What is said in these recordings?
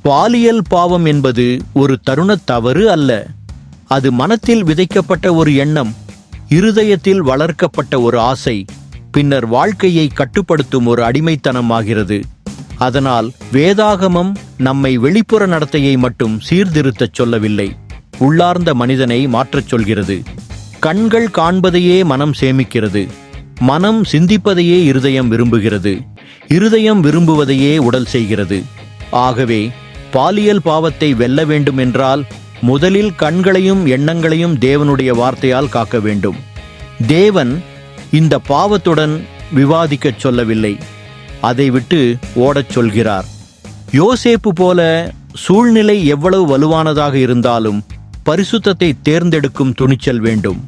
பாலியல் பாவம் என்பது ஒரு தருணத் தவறு அல்ல. அது மனத்தில் விதைக்கப்பட்ட ஒரு எண்ணம், இருதயத்தில் வளர்க்கப்பட்ட ஒரு ஆசை, பின்னர் வாழ்க்கையை கட்டுப்படுத்தும் ஒரு அடிமைத்தனமாகிறது. அதனால் வேதாகமம் நம்மை வெளிப்புற நடத்தையை மட்டும் சீர்திருத்தச் சொல்லவில்லை, உள்ளார்ந்த மனிதனை மாற்றச் சொல்கிறது. கண்கள் காண்பதையே மனம் சேமிக்கிறது, மனம் சிந்திப்பதையே இருதயம் விரும்புகிறது, இருதயம் விரும்புவதையே உடல் செய்கிறது. ஆகவே பாலியல் பாவத்தை வெல்ல வேண்டும் என்றால் முதலில் கண்களையும் எண்ணங்களையும் தேவனுடைய வார்த்தையால் காக்க வேண்டும். தேவன் இந்த பாவத்துடன் விவாதிக்கச் சொல்லவில்லை, அதை விட்டு ஓடச் சொல்கிறார். யோசேப்பு போல சூழ்நிலை எவ்வளவு வலுவானதாக இருந்தாலும் பரிசுத்தத்தை தேர்ந்தெடுக்கும் துணிச்சல் வேண்டும்.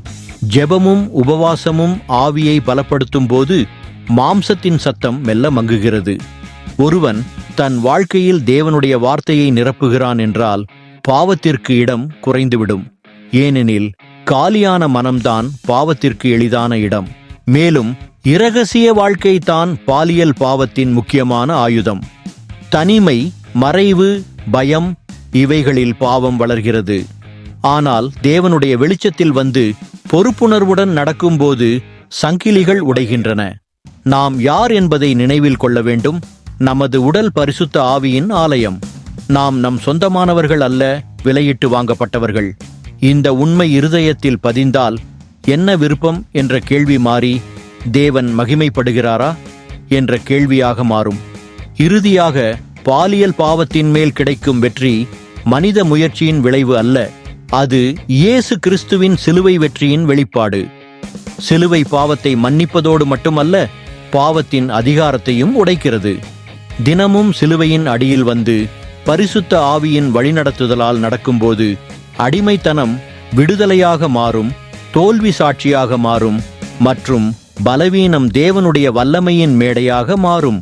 ஜெபமும் உபவாசமும் ஆவியை பலப்படுத்தும் போது மாம்சத்தின் சத்தம் மெல்ல மங்குகிறது. ஒருவன் தன் வாழ்க்கையில் தேவனுடைய வார்த்தையை நிரப்புகிறான் என்றால் பாவத்திற்கு இடம் குறைந்துவிடும். ஏனெனில் காலியான மனம்தான் பாவத்திற்கு எளிதான இடம். மேலும் இரகசிய வாழ்க்கை தான் பாலியல் பாவத்தின் முக்கியமான ஆயுதம். தனிமை, மறைவு, பயம் இவைகளில் பாவம் வளர்கிறது. ஆனால் தேவனுடைய வெளிச்சத்தில் வந்து பொறுப்புணர்வுடன் நடக்கும்போது சங்கிலிகள் உடைகின்றன. நாம் யார் என்பதை நினைவில் கொள்ள வேண்டும். நமது உடல் பரிசுத்த ஆவியின் ஆலயம். நாம் நம் சொந்தமானவர்கள் அல்ல, விலையிட்டு வாங்கப்பட்டவர்கள். இந்த உண்மை இருதயத்தில் பதிந்தால் என்ன விருப்பம் என்ற கேள்வி மாறி தேவன் மகிமைப்படுகிறாரா என்ற கேள்வியாக மாறும். இறுதியாக பாலியல் பாவத்தின் மேல் கிடைக்கும் வெற்றி மனித முயற்சியின் விளைவு அல்ல, அது இயேசு கிறிஸ்துவின் சிலுவை வெற்றியின் வெளிப்பாடு. சிலுவை பாவத்தை மன்னிப்பதோடு மட்டுமல்ல, பாவத்தின் அதிகாரத்தையும் உடைக்கிறது. தினமும் சிலுவையின் அடியில் வந்து பரிசுத்த ஆவியின் வழிநடத்துதலால் நடக்கும்போது அடிமைத்தனம் விடுதலையாக மாறும், தோல்வி சாட்சியாக மாறும் மற்றும் பலவீனம் தேவனுடைய வல்லமையின் மேடையாக மாறும்.